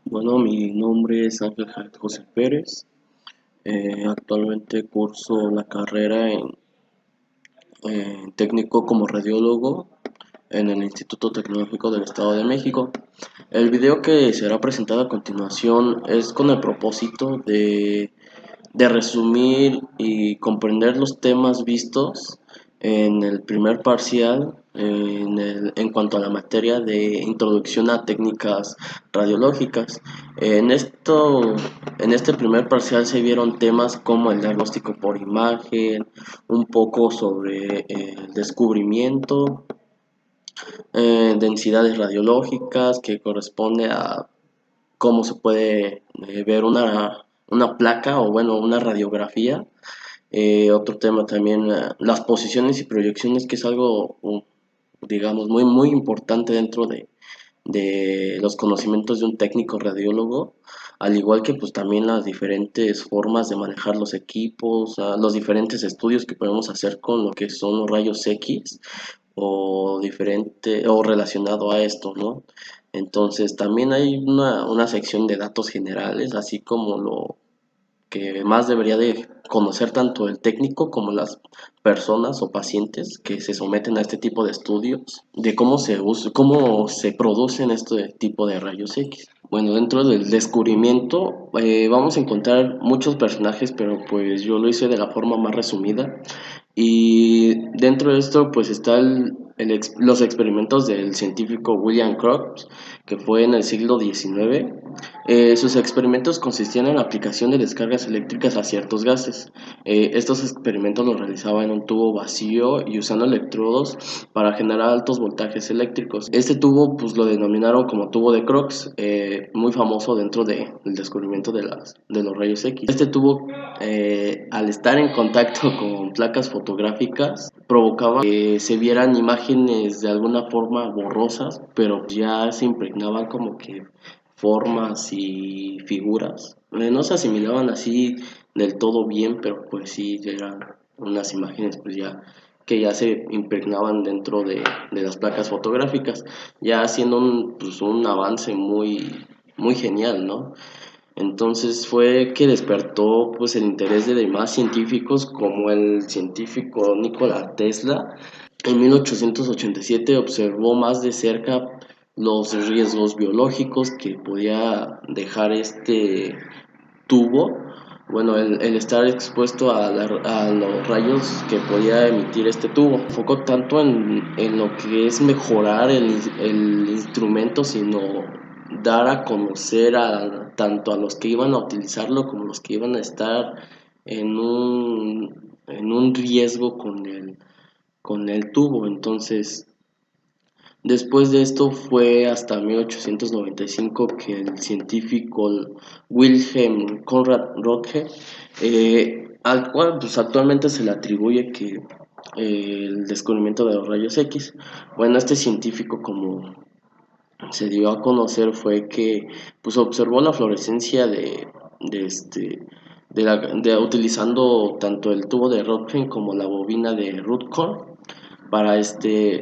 Bueno, mi nombre es Ángel José Pérez. Actualmente curso la carrera en técnico como radiólogo en el Instituto Tecnológico del Estado de México. El video que será presentado a continuación es con el propósito de resumir y comprender los temas vistos en el primer parcial en cuanto a la materia de introducción a técnicas radiológicas. En este primer parcial se vieron temas como el diagnóstico por imagen, un poco sobre el descubrimiento, densidades radiológicas, que corresponde a cómo se puede ver una placa o bueno, una radiografía. Otro tema también, las posiciones y proyecciones, que es algo, digamos, muy importante dentro de los conocimientos de un técnico radiólogo, al igual que pues también las diferentes formas de manejar los equipos, los diferentes estudios que podemos hacer con lo que son los rayos X o diferente o relacionado a esto, ¿no? Entonces también hay una sección de datos generales, así como lo que más debería de conocer tanto el técnico como las personas o pacientes que se someten a este tipo de estudios, de cómo se producen este tipo de rayos X. Bueno, dentro del descubrimiento vamos a encontrar muchos personajes, pero pues yo lo hice de la forma más resumida. Y dentro de esto pues está los experimentos del científico William Crookes, que fue en el siglo XIX. Sus experimentos consistían en la aplicación de descargas eléctricas a ciertos gases. Estos experimentos los realizaba en un tubo vacío y usando electrodos para generar altos voltajes eléctricos. Este tubo pues lo denominaron como tubo de Crookes, muy famoso dentro del descubrimiento de los rayos X. Este tubo, al estar en contacto con placas fotográficas, provocaba que se vieran imágenes de alguna forma borrosas, pero ya se impregnaban como que formas y figuras. No se asimilaban así del todo bien, pero pues sí eran unas imágenes pues ya que ya se impregnaban dentro de las placas fotográficas, ya haciendo pues un avance muy genial, ¿no? Entonces fue que despertó pues el interés de demás científicos como el científico Nikola Tesla. En 1887 observó más de cerca los riesgos biológicos que podía dejar este tubo, bueno, el estar expuesto a los rayos que podía emitir este tubo. Enfocó tanto en lo que es mejorar el instrumento, sino dar a conocer tanto a los que iban a utilizarlo como los que iban a estar en un riesgo con el tubo. Entonces, después de esto fue hasta 1895 que el científico Wilhelm Conrad Röntgen, al cual pues, actualmente se le atribuye que el descubrimiento de los rayos X. Bueno, este científico, como se dio a conocer, fue que pues observó la fluorescencia utilizando tanto el tubo de Röntgen como la bobina de Rutherford para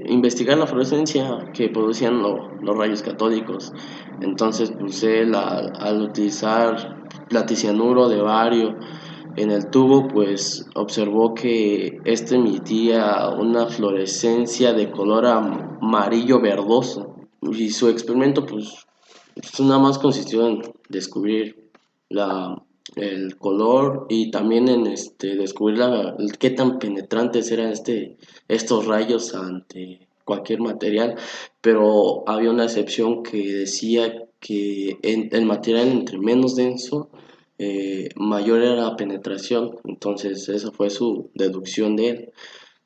investigar la fluorescencia que producían los rayos catódicos. Entonces, pues él al utilizar platicianuro de bario en el tubo, pues observó que este emitía una fluorescencia de color amarillo verdoso. Y su experimento, pues nada más consistió en descubrir la, el color y también en descubrir qué tan penetrantes eran estos rayos ante cualquier material, pero había una excepción que decía que el material entre menos denso, mayor era la penetración. Entonces esa fue su deducción de él.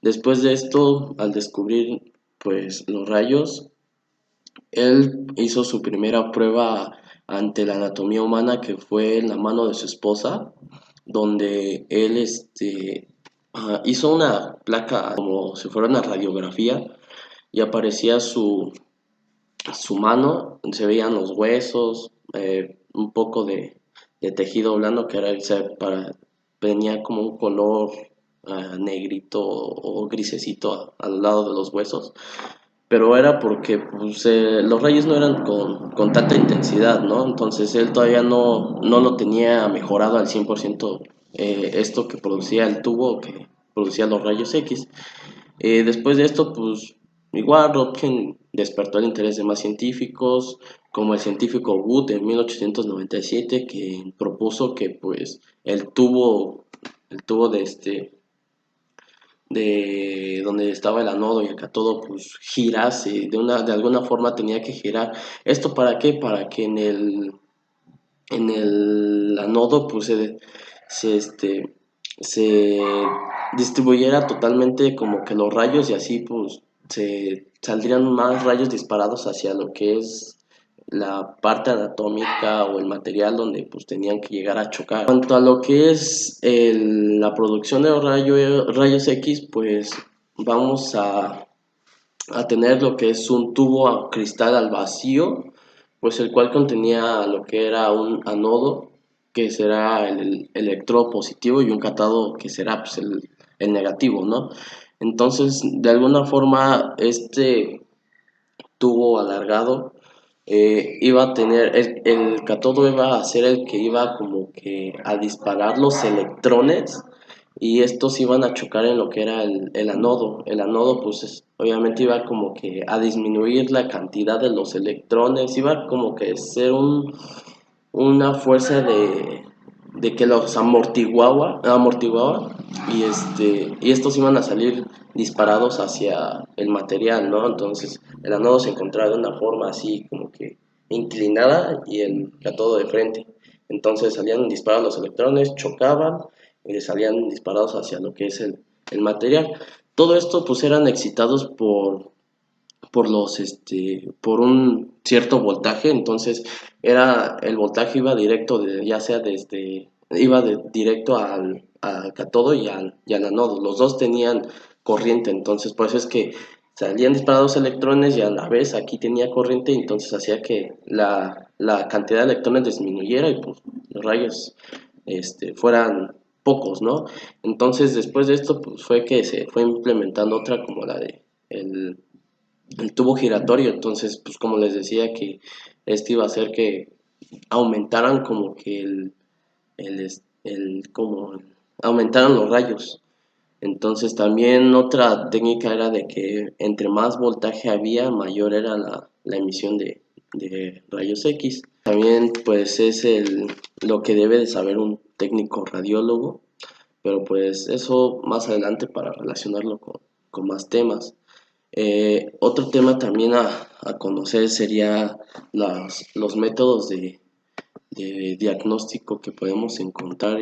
Después de esto, al descubrir pues los rayos, él hizo su primera prueba ante la anatomía humana, que fue en la mano de su esposa, donde él hizo una placa como si fuera una radiografía y aparecía su mano, se veían los huesos, un poco de tejido blando que era, venía como un color negrito o grisecito al lado de los huesos. pero era porque pues, los rayos no eran con tanta intensidad, ¿no? Entonces él todavía no lo tenía mejorado al 100% esto que producía el tubo, que producía los rayos X. Después de esto, pues igual Röntgen despertó el interés de más científicos, como el científico Wood en 1897, que propuso que pues el tubo de donde estaba el anodo y el cátodo pues girase, de alguna forma tenía que girar. ¿Esto para qué? Para que en el anodo pues se distribuyera totalmente como que los rayos y así pues se saldrían más rayos disparados hacia lo que es la parte anatómica o el material donde pues tenían que llegar a chocar. En cuanto a lo que es la producción de rayos X, pues vamos a tener lo que es un tubo a cristal al vacío, pues el cual contenía lo que era un anodo, que será el electrodo positivo, y un cátodo, que será pues, el negativo, ¿no? Entonces, de alguna forma, este tubo alargado iba a tener, el cátodo iba a ser el que iba como que a disparar los electrones y estos iban a chocar en lo que era el anodo. El anodo pues obviamente iba como que a disminuir la cantidad de los electrones, iba como que ser una fuerza de que los amortiguaba y estos iban a salir disparados hacia el material, ¿no? Entonces el anodo se encontraba de una forma así como que inclinada y el cátodo de frente. Entonces salían disparados los electrones, chocaban y salían disparados hacia lo que es el material. Todo esto pues eran excitados por un cierto voltaje. Entonces el voltaje iba directo ya sea directo al cátodo y al anodo. Los dos tenían corriente, entonces por eso es que salían disparados electrones y a la vez aquí tenía corriente, entonces hacía que la cantidad de electrones disminuyera y pues los rayos fueran pocos, ¿no? Entonces después de esto pues fue que se fue implementando otra como la de el, el tubo giratorio. Entonces pues como les decía, que iba a hacer que aumentaran como que como aumentaran los rayos. Entonces también otra técnica era de que entre más voltaje había, mayor era la emisión de rayos X. También pues es lo que debe de saber un técnico radiólogo, pero pues eso más adelante para relacionarlo con más temas. Otro tema también a conocer sería los métodos de diagnóstico que podemos encontrar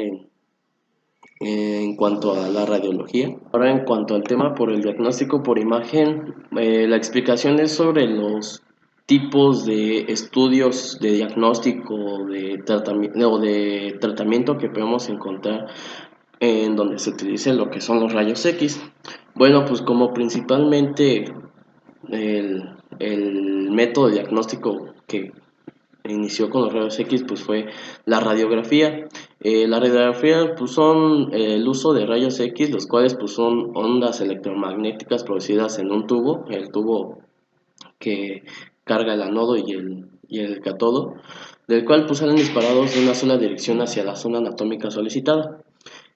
en cuanto a la radiología. Ahora, en cuanto al tema por el diagnóstico por imagen, la explicación es sobre los tipos de estudios de diagnóstico de tratamiento que podemos encontrar en donde se utilice lo que son los rayos X. Bueno, pues como principalmente el método diagnóstico que inició con los rayos X pues fue la radiografía. La radiografía pues son el uso de rayos X, los cuales pues son ondas electromagnéticas producidas en un tubo, el tubo que carga el anodo y el cátodo, del cual pues salen disparados de una sola dirección hacia la zona anatómica solicitada.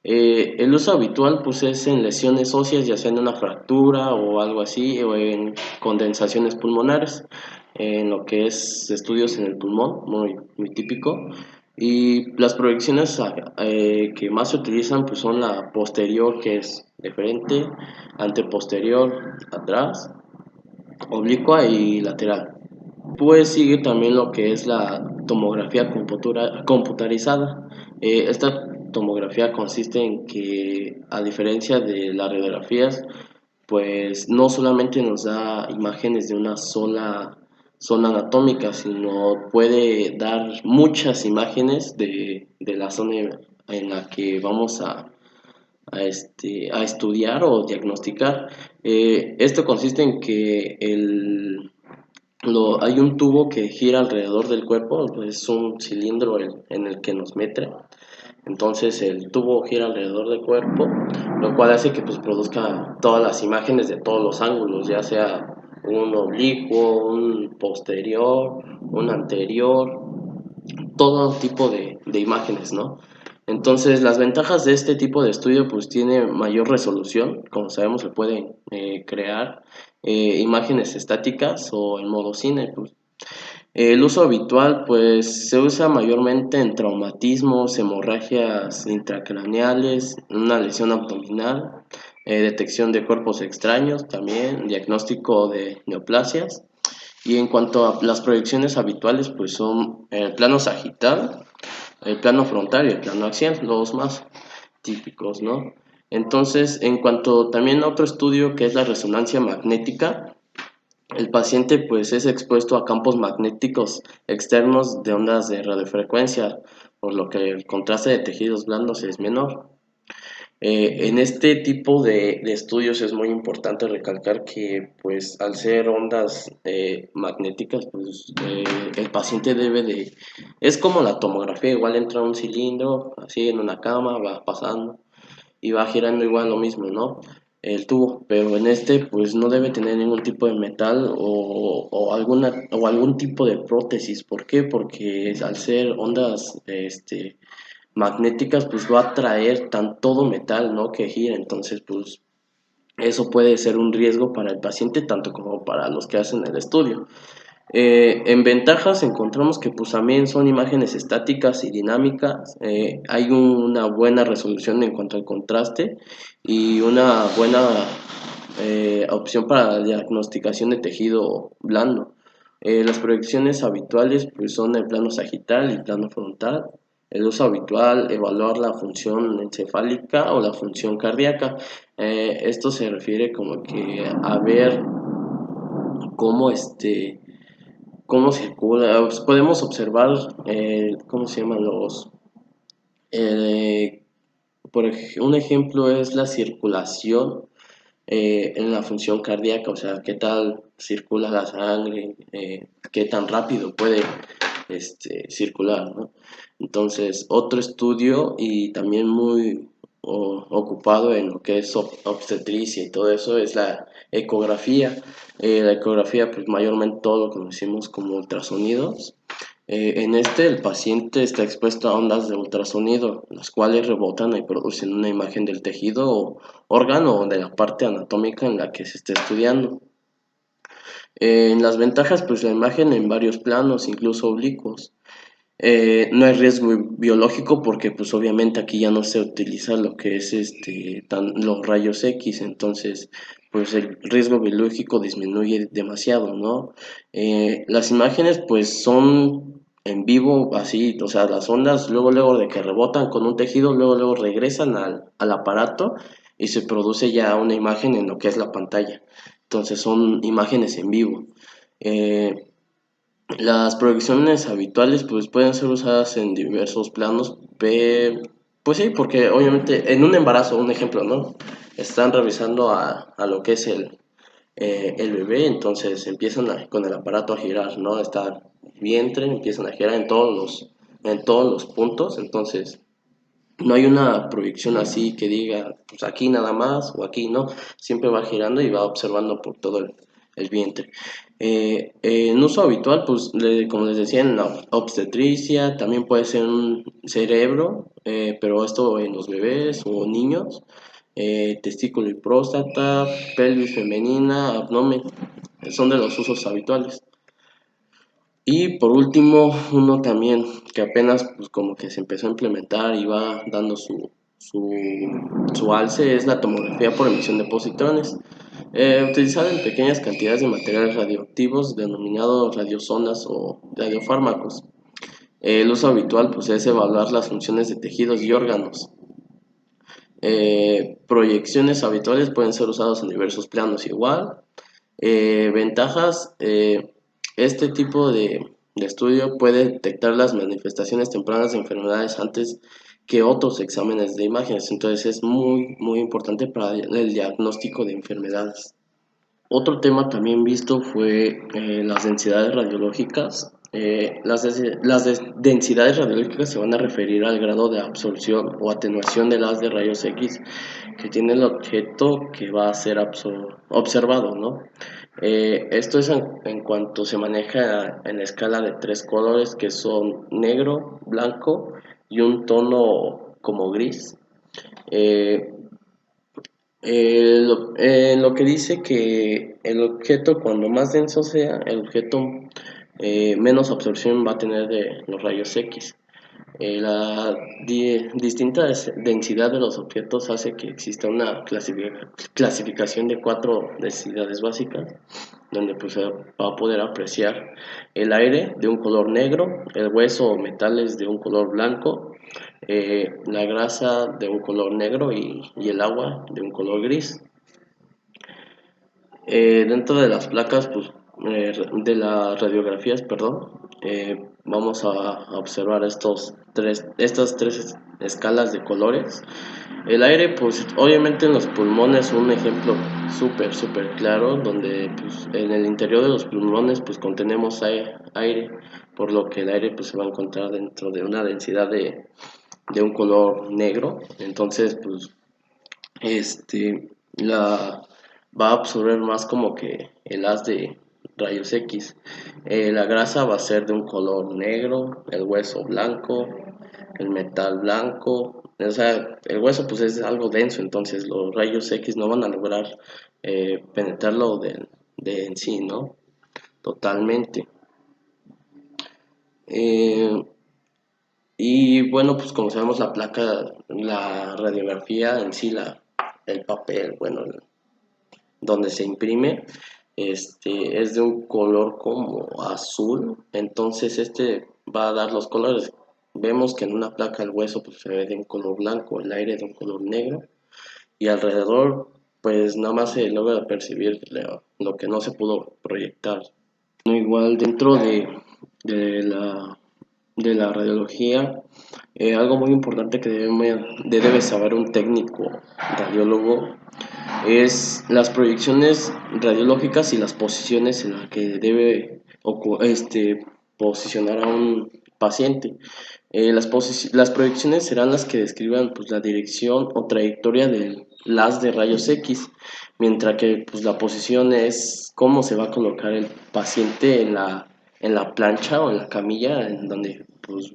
El uso habitual pues es en lesiones óseas, ya sea en una fractura o algo así, o en condensaciones pulmonares, en lo que es estudios en el pulmón, muy típico. Y las proyecciones que más se utilizan pues son la posterior, que es de frente, anteposterior, atrás, oblicua y lateral. Pues sigue también lo que es la tomografía computarizada. Esta tomografía consiste en que, a diferencia de las radiografías, pues no solamente nos da imágenes de una sola zona anatómica, sino puede dar muchas imágenes de la zona en la que vamos a estudiar o diagnosticar. Esto consiste en que hay un tubo que gira alrededor del cuerpo, es un cilindro en el que nos mete. Entonces el tubo gira alrededor del cuerpo, lo cual hace que pues produzca todas las imágenes de todos los ángulos, ya sea un oblicuo, un posterior, un anterior, todo tipo de imágenes, ¿no? Entonces, las ventajas de este tipo de estudio, pues tiene mayor resolución, como sabemos, se pueden crear imágenes estáticas o en modo cine, pues. El uso habitual, pues, se usa mayormente en traumatismos, hemorragias intracraneales, una lesión abdominal, detección de cuerpos extraños, también diagnóstico de neoplasias. Y en cuanto a las proyecciones habituales, pues son el plano sagital, el plano frontal y el plano axial, los más típicos, ¿no? Entonces, en cuanto también a otro estudio que es la resonancia magnética, el paciente pues es expuesto a campos magnéticos externos de ondas de radiofrecuencia, por lo que el contraste de tejidos blandos es menor. En este tipo de estudios es muy importante recalcar que pues al ser ondas magnéticas pues el paciente debe de... Es como la tomografía, igual entra un cilindro así en una cama, va pasando y va girando igual lo mismo, ¿no? El tubo, pero en este pues no debe tener ningún tipo de metal o algún tipo de prótesis. ¿Por qué? Porque al ser ondas magnéticas pues va a traer todo metal, ¿no? Que gira, entonces pues eso puede ser un riesgo para el paciente tanto como para los que hacen el estudio. En ventajas encontramos que pues también son imágenes estáticas y dinámicas, hay una buena resolución en cuanto al contraste y una buena opción para la diagnosticación de tejido blando. Las proyecciones habituales pues son el plano sagital y plano frontal. El uso habitual, evaluar la función encefálica o la función cardíaca. Esto se refiere como que a ver cómo cómo circula. Podemos observar, ¿cómo se llaman los? eh, un ejemplo es la circulación en la función cardíaca, o sea, qué tal circula la sangre, qué tan rápido puede circular, ¿no? Entonces, otro estudio y también muy ocupado en lo que es obstetricia y todo eso es la ecografía. La ecografía, pues mayormente todo lo conocemos como ultrasonidos. En este, el paciente está expuesto a ondas de ultrasonido, las cuales rebotan y producen una imagen del tejido o órgano o de la parte anatómica en la que se está estudiando. En las ventajas, pues la imagen en varios planos, incluso oblicuos. No hay riesgo biológico porque pues obviamente aquí ya no se utiliza lo que es los rayos X, entonces pues el riesgo biológico disminuye demasiado, ¿no? Las imágenes pues son en vivo, así, o sea, las ondas luego de que rebotan con un tejido, luego regresan al aparato y se produce ya una imagen en lo que es la pantalla. Entonces son imágenes en vivo. Eh, las proyecciones habituales pues pueden ser usadas en diversos planos, pues sí, porque obviamente en un embarazo, un ejemplo, ¿no? Están revisando a lo que es el bebé, entonces empiezan con el aparato a girar, ¿no? Está el vientre, empiezan a girar en todos los puntos, entonces no hay una proyección así que diga, pues aquí nada más o aquí no, siempre va girando y va observando por todo el vientre. En uso habitual, pues como les decía, en la obstetricia, también puede ser un cerebro, pero esto en los bebés o niños, testículo y próstata, pelvis femenina, abdomen, son de los usos habituales. Y por último, uno también que apenas pues como que se empezó a implementar y va dando su alce es la tomografía por emisión de positrones, utilizada en pequeñas cantidades de materiales radioactivos denominados radiosonas o radiofármacos. El uso habitual pues es evaluar las funciones de tejidos y órganos. Proyecciones habituales pueden ser usados en diversos planos igual. Ventajas, este tipo de estudio puede detectar las manifestaciones tempranas de enfermedades antes que otros exámenes de imágenes, entonces es muy importante para el diagnóstico de enfermedades. Otro tema también visto fue las densidades radiológicas. Densidades radiológicas se van a referir al grado de absorción o atenuación del haz de rayos X que tiene el objeto que va a ser observado, ¿no? Esto es en cuanto se maneja en la escala de tres colores que son negro, blanco y un tono como gris. Eh, lo que dice que el objeto, cuando más denso sea, el objeto menos absorción va a tener de los rayos X. La distinta densidad de los objetos hace que exista una clasificación de cuatro densidades básicas, donde pues, se va a poder apreciar el aire de un color negro, el hueso o metales de un color blanco, la grasa de un color negro y el agua de un color gris. Dentro de las placas, pues, de las radiografías, perdón, vamos a observar estas tres escalas de colores. El aire, pues, obviamente en los pulmones, un ejemplo súper claro, donde pues, en el interior de los pulmones, pues, contenemos aire, por lo que el aire, pues, se va a encontrar dentro de una densidad de un color negro. Entonces, pues, la va a absorber más como que el haz de rayos X. La grasa va a ser de un color negro, el hueso blanco, el metal blanco. O sea, el hueso pues es algo denso, entonces los rayos X no van a lograr penetrarlo de en sí, ¿no? Totalmente. Eh, y bueno, pues como sabemos la placa, la radiografía en sí, el papel, bueno, donde se imprime, es de un color como azul, entonces va a dar los colores. Vemos que en una placa el hueso pues, se ve de un color blanco, el aire de un color negro y alrededor pues nada más se logra percibir lo que no se pudo proyectar. No, igual dentro de de la radiología, algo muy importante que debe saber un técnico radiólogo es las proyecciones radiológicas y las posiciones en las que debe posicionar a un paciente. Las proyecciones serán las que describan pues, la dirección o trayectoria del haz de rayos X, mientras que pues, la posición es cómo se va a colocar el paciente en la plancha o en la camilla, en donde pues,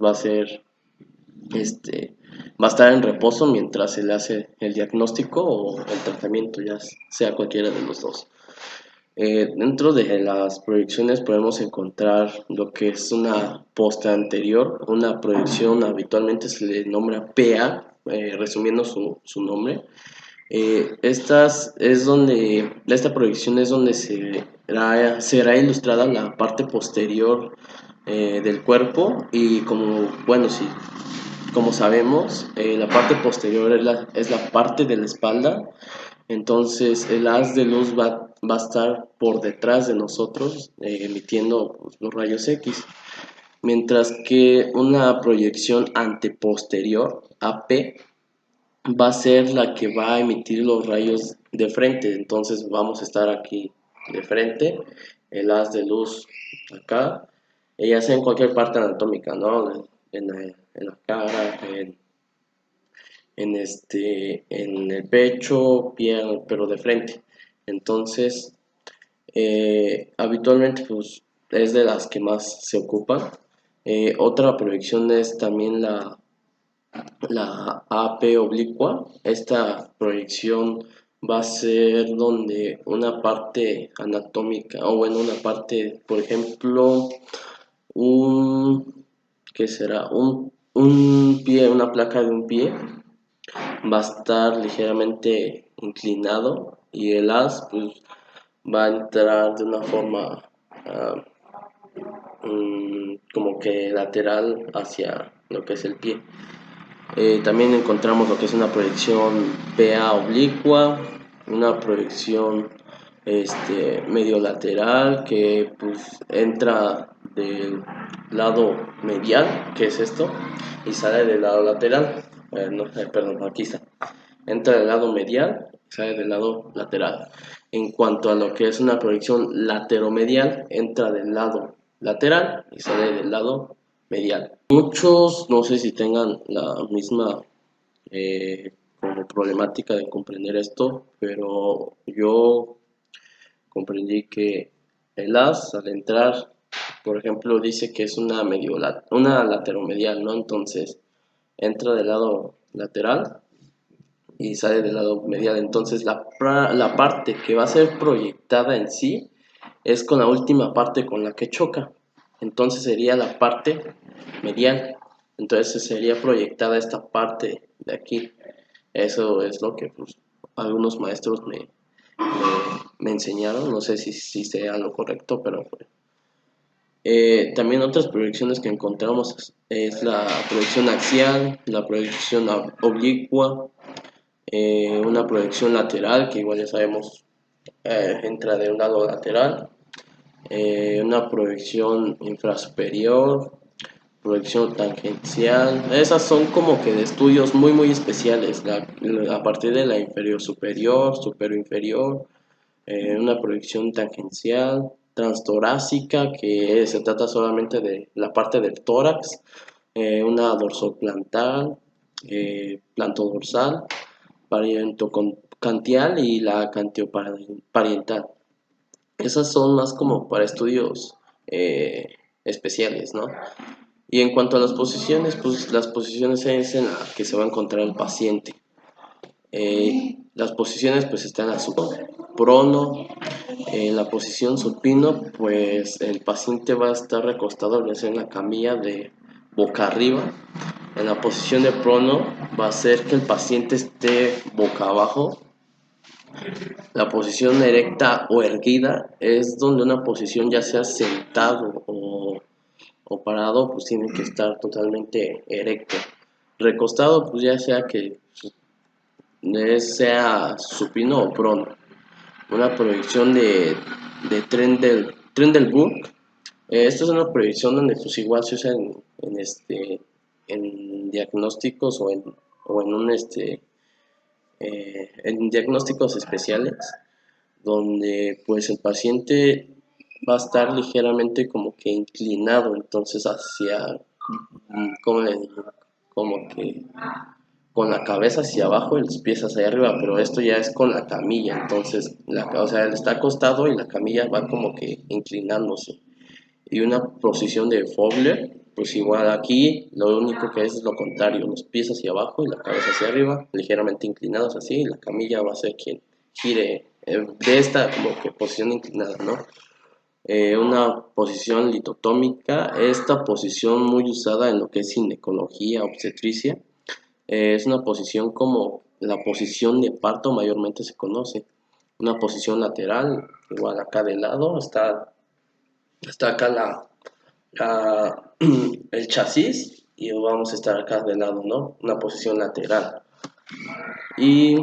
este, va a estar en reposo mientras se le hace el diagnóstico o el tratamiento, ya sea cualquiera de los dos. Dentro de las proyecciones podemos encontrar lo que es una posta anterior, una proyección habitualmente se le nombra PA, resumiendo su nombre. Esta proyección es donde será ilustrada la parte posterior del cuerpo y como, bueno, sí, como sabemos, la parte posterior es la parte de la espalda, entonces el haz de luz va a estar por detrás de nosotros, emitiendo pues, los rayos X, mientras que una proyección anteposterior, AP, va a ser la que va a emitir los rayos de frente, entonces vamos a estar aquí de frente, el haz de luz acá, ya sea en cualquier parte anatómica, ¿no? En la cara, en el pecho, piel, pero de frente. Entonces, habitualmente pues, es de las que más se ocupan. Otra proyección es también la AP oblicua. Esta proyección va a ser donde una parte anatómica, o bueno, una parte, por ejemplo, un, ¿qué será? Un pie, una placa de un pie va a estar ligeramente inclinado y el haz pues, va a entrar de una forma ah, como que lateral hacia lo que es el pie. También encontramos lo que es una proyección PA oblicua, una proyección medio lateral que pues entra del lado medial, que es esto, y sale del lado lateral. No, perdón, aquí está. Entra del lado medial, sale del lado lateral. En cuanto a lo que es una proyección lateromedial, entra del lado lateral y sale del lado medial. Muchos, no sé si tengan la misma como problemática de comprender esto, pero yo comprendí que el haz al entrar, por ejemplo, dice que es una lateromedial, ¿no? Entonces entra del lado lateral y sale del lado medial. Entonces la parte que va a ser proyectada en sí es con la última parte con la que choca. Entonces sería la parte medial. Entonces sería proyectada esta parte de aquí. Eso es lo que pues, algunos maestros me enseñaron. No sé si sea lo correcto, pero también otras proyecciones que encontramos es la proyección axial, la proyección oblicua, una proyección lateral, que igual ya sabemos entra de un lado lateral, una proyección infrasuperior, proyección tangencial. Esas son como que de estudios muy especiales, a partir de la inferior superior, superior inferior, una proyección tangencial, transtorácica, que se trata solamente de la parte del tórax, una dorsoplantal, plantodorsal, parietocantial y la cantioparietal. Esas son más como para estudios especiales, ¿no? Y en cuanto a las posiciones, pues las posiciones es en la que se va a encontrar el paciente. Las posiciones pues están a su prono, en la posición supino, pues el paciente va a estar recostado ya sea en la camilla de boca arriba. En la posición de prono va a ser que el paciente esté boca abajo. La posición erecta o erguida es donde una posición ya sea sentado o parado, pues tiene que estar totalmente erecto. Recostado, pues ya sea que sea supino o prono. Una proyección de Trendelenburg. Esta es una proyección donde pues igual se usa en diagnósticos en diagnósticos especiales, donde pues el paciente va a estar ligeramente como que inclinado, entonces hacia, ¿cómo le digo? Como que con la cabeza hacia abajo y los pies hacia arriba, pero esto ya es con la camilla, entonces, o sea, él está acostado y la camilla va como que inclinándose. Y una posición de Fowler, pues igual aquí lo único que es lo contrario, los pies hacia abajo y la cabeza hacia arriba, ligeramente inclinados así, y la camilla va a ser quien gire de esta como que posición inclinada, ¿no? Una posición litotómica, esta posición muy usada en lo que es ginecología, obstetricia, es una posición como la posición de parto mayormente se conoce, una posición lateral, igual acá de lado, está acá el chasis y vamos a estar acá de lado, ¿no? Una posición lateral. Y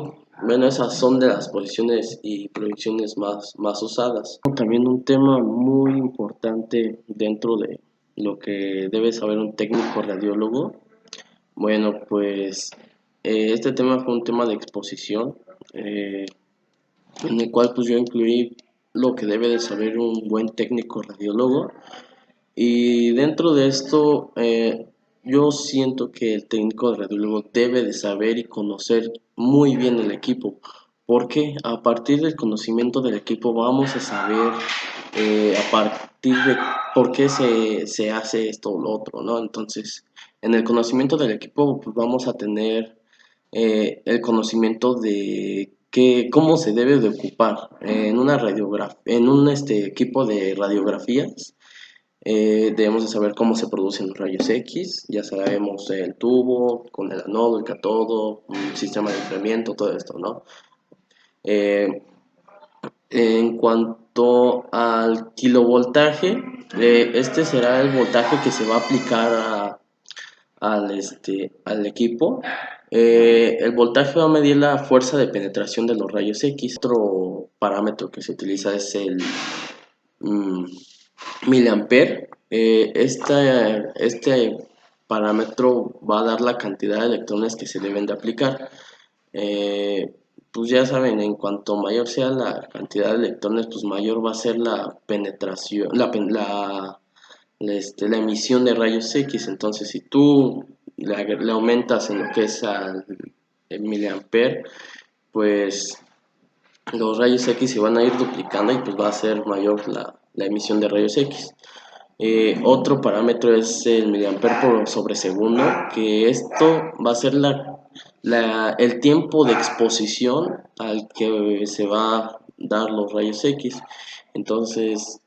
bueno, esas son de las posiciones y proyecciones más usadas. También un tema muy importante dentro de lo que debe saber un técnico radiólogo. Bueno, pues este tema fue un tema de exposición, en el cual pues yo incluí lo que debe de saber un buen técnico radiólogo. Y dentro de esto, yo siento que el técnico de radiólogo debe de saber y conocer muy bien el equipo, porque a partir del conocimiento del equipo vamos a saber a partir de por qué se hace esto o lo otro, ¿no? Entonces, en el conocimiento del equipo pues vamos a tener el conocimiento de cómo se debe de ocupar en una en un equipo de radiografías. Debemos de saber cómo se producen los rayos X, ya sabemos el tubo con el anodo, el catodo, un sistema de enfriamiento, todo esto, ¿no? Eh, en cuanto al kilovoltaje, este será el voltaje que se va a aplicar al equipo. El voltaje va a medir la fuerza de penetración de los rayos X. Otro parámetro que se utiliza es el miliampere. Este parámetro va a dar la cantidad de electrones que se deben de aplicar. Pues ya saben, en cuanto mayor sea la cantidad de electrones, pues mayor va a ser la penetración, la emisión de rayos X. Entonces, si tú le aumentas en lo que es el miliampere, pues los rayos X se van a ir duplicando y pues va a ser mayor la emisión de rayos X. Otro parámetro es el miliampere por sobre segundo, que esto va a ser el tiempo de exposición al que se va a dar los rayos X. Entonces,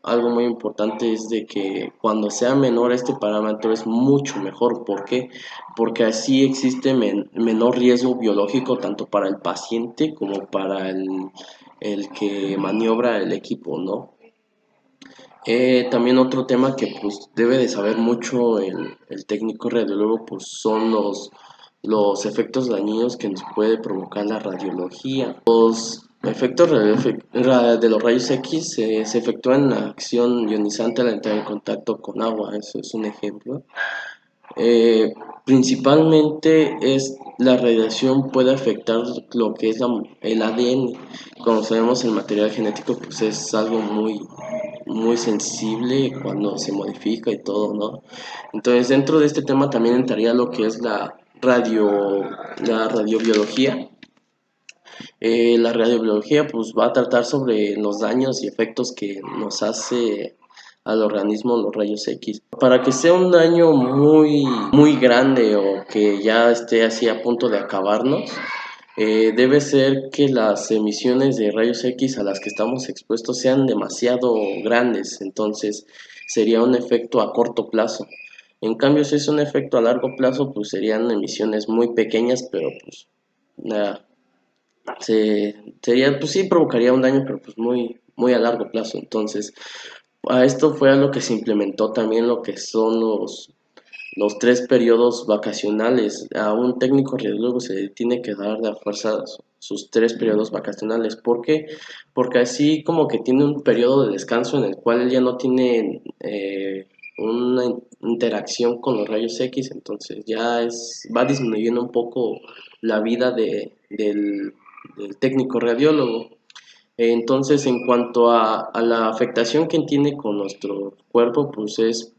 algo muy importante es de que cuando sea menor este parámetro es mucho mejor. ¿Por qué? Porque así existe menor riesgo biológico tanto para el paciente como para el que maniobra el equipo, ¿no? También otro tema que pues debe de saber mucho el técnico radiólogo pues son los efectos dañinos que nos puede provocar la radiología. Los efectos de los rayos X se efectúan en la acción ionizante al entrar en contacto con agua, eso es un ejemplo. Principalmente es la radiación puede afectar lo que es el ADN. Como sabemos, el material genético pues es algo muy sensible cuando se modifica y todo, ¿no? Entonces, dentro de este tema también entraría lo que es la radiobiología. La radiobiología pues va a tratar sobre los daños y efectos que nos hace al organismo los rayos X. Para que sea un daño muy grande o que ya esté así a punto de acabarnos, debe ser que las emisiones de rayos X a las que estamos expuestos sean demasiado grandes, entonces sería un efecto a corto plazo. En cambio, si es un efecto a largo plazo, pues serían emisiones muy pequeñas, pero pues nada, sería, pues sí provocaría un daño, pero pues muy a largo plazo. Entonces, a esto fue a lo que se implementó también lo que son los 3 periodos vacacionales. A un técnico radiólogo se le tiene que dar de a fuerza sus 3 periodos vacacionales. ¿Por qué? Porque así como que tiene un periodo de descanso en el cual él ya no tiene una interacción con los rayos X, entonces va disminuyendo un poco la vida del técnico radiólogo. Entonces, en cuanto a la afectación que tiene con nuestro cuerpo, pues es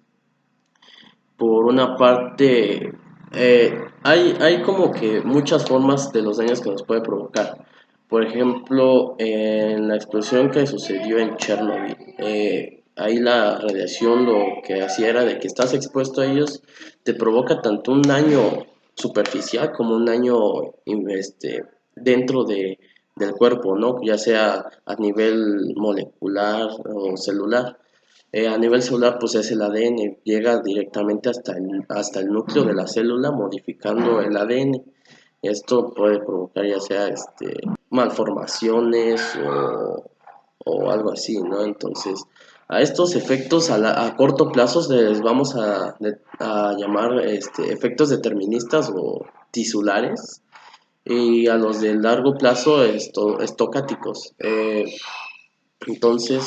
por una parte, hay como que muchas formas de los daños que nos puede provocar. Por ejemplo, en la explosión que sucedió en Chernobyl, ahí la radiación lo que hacía era de que estás expuesto a ellos, te provoca tanto un daño superficial como un daño dentro del cuerpo, ¿no? Ya sea a nivel molecular o celular. A nivel celular, pues es el ADN, llega directamente hasta el núcleo de la célula, modificando el ADN. Esto puede provocar ya sea malformaciones o algo así, ¿no? Entonces, a estos efectos a corto plazo les vamos a llamar efectos deterministas o tisulares, y a los de largo plazo estocásticos. Entonces,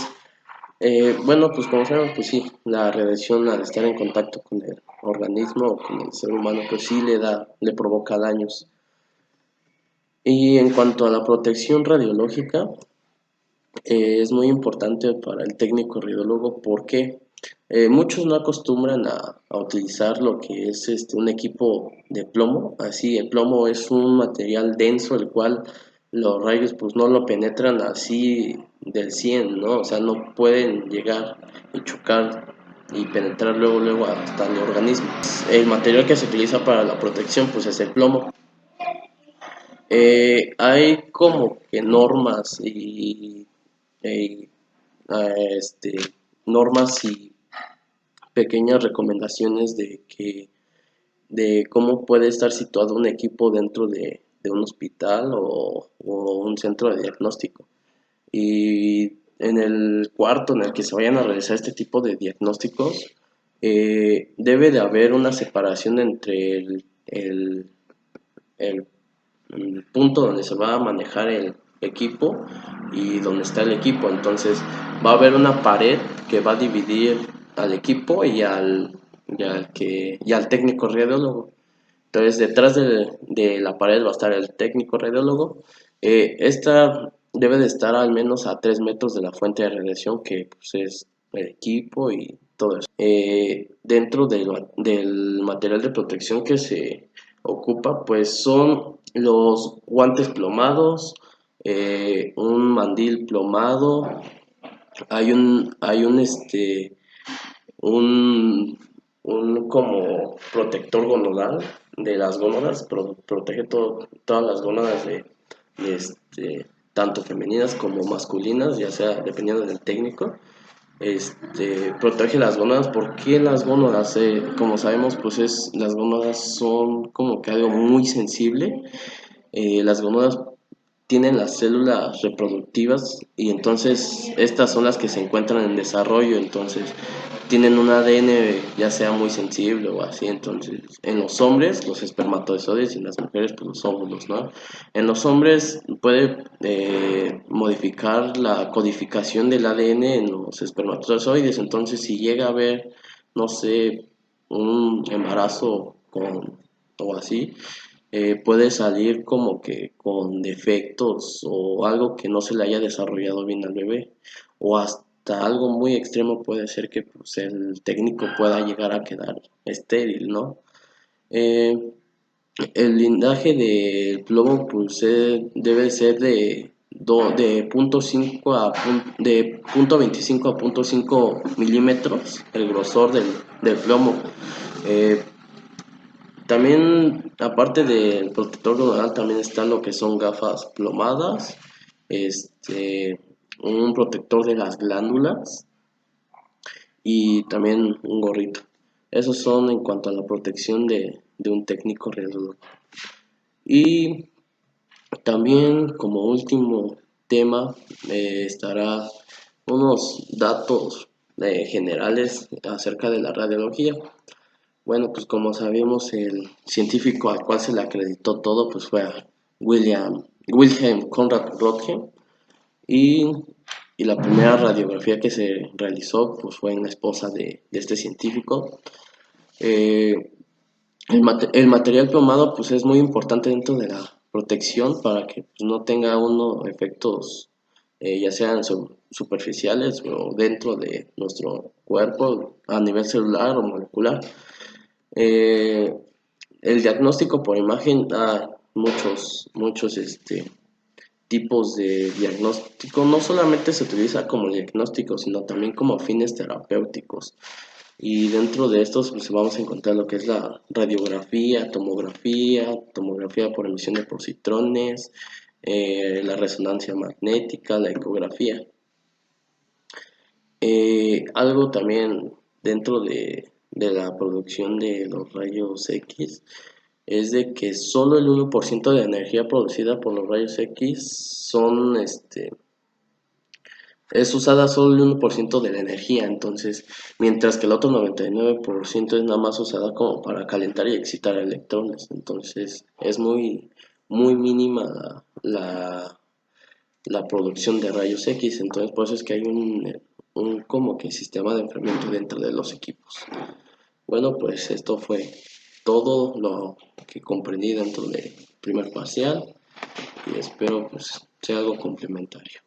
bueno, pues como sabemos, pues sí, la radiación al estar en contacto con el organismo o con el ser humano, pues sí le provoca daños. Y en cuanto a la protección radiológica, es muy importante para el técnico radiólogo porque muchos no acostumbran a utilizar lo que es un equipo de plomo. Así, el plomo es un material denso, el cual los rayos pues no lo penetran así del 100, ¿no? O sea, no pueden llegar y chocar y penetrar luego hasta el organismo. El material que se utiliza para la protección pues es el plomo. Hay como que normas y, este, normas y pequeñas recomendaciones de cómo puede estar situado un equipo dentro de un hospital o un centro de diagnóstico. Y en el cuarto en el que se vayan a realizar este tipo de diagnósticos, debe de haber una separación entre el punto donde se va a manejar el equipo y donde está el equipo. Entonces va a haber una pared que va a dividir al equipo y al técnico radiólogo. Entonces detrás de la pared va a estar el técnico radiólogo. Esta debe de estar al menos a 3 metros de la fuente de radiación, que pues, es el equipo y todo eso. Dentro del material de protección que se ocupa, pues son los guantes plomados, un mandil plomado, hay un, un como protector gonodal de las gónadas, protege todas las gónadas de tanto femeninas como masculinas, ya sea dependiendo del técnico. Protege las gónadas. ¿Por qué las gónadas? Como sabemos, pues las gónadas son como que algo muy sensible. Las gónadas tienen las células reproductivas y entonces estas son las que se encuentran en desarrollo, entonces tienen un ADN ya sea muy sensible o así. Entonces en los hombres los espermatozoides y en las mujeres pues los óvulos, ¿no? En los hombres puede modificar la codificación del ADN en los espermatozoides, entonces si llega a haber, no sé, un embarazo o así, puede salir como que con defectos o algo que no se le haya desarrollado bien al bebé, o hasta algo muy extremo puede ser que pues, el técnico pueda llegar a quedar estéril, ¿no? Eh, el lindaje del plomo pues debe ser de punto 25 a punto 5 milímetros el grosor del plomo. Eh, También, aparte del protector nodal, también está lo que son gafas plomadas, este, un protector de las glándulas y también un gorrito. Esos son en cuanto a la protección de un técnico radiólogo. Y también como último tema estará unos datos generales acerca de la radiología. Bueno, pues como sabemos, el científico al cual se le acreditó todo pues fue a Wilhelm Conrad Röntgen, y, y la primera radiografía que se realizó pues fue en la esposa de este científico. Eh, el material plomado pues es muy importante dentro de la protección para que pues, no tenga uno efectos ya sean superficiales o dentro de nuestro cuerpo a nivel celular o molecular. Eh, el diagnóstico por imagen da muchos tipos de diagnóstico. No solamente se utiliza como diagnóstico, sino también como fines terapéuticos. Y dentro de estos pues, vamos a encontrar lo que es la radiografía, tomografía por emisión de positrones, la resonancia magnética, la ecografía. Algo también dentro de la producción de los rayos X es de que solo el 1% de energía producida por los rayos X es usada solo el 1% de la energía, entonces, mientras que el otro 99% es nada más usada como para calentar y excitar electrones, entonces es muy mínima la producción de rayos X, entonces por eso es que hay un como que sistema de enfriamiento dentro de los equipos. Bueno, pues esto fue todo lo que comprendí dentro del primer parcial y espero pues sea algo complementario.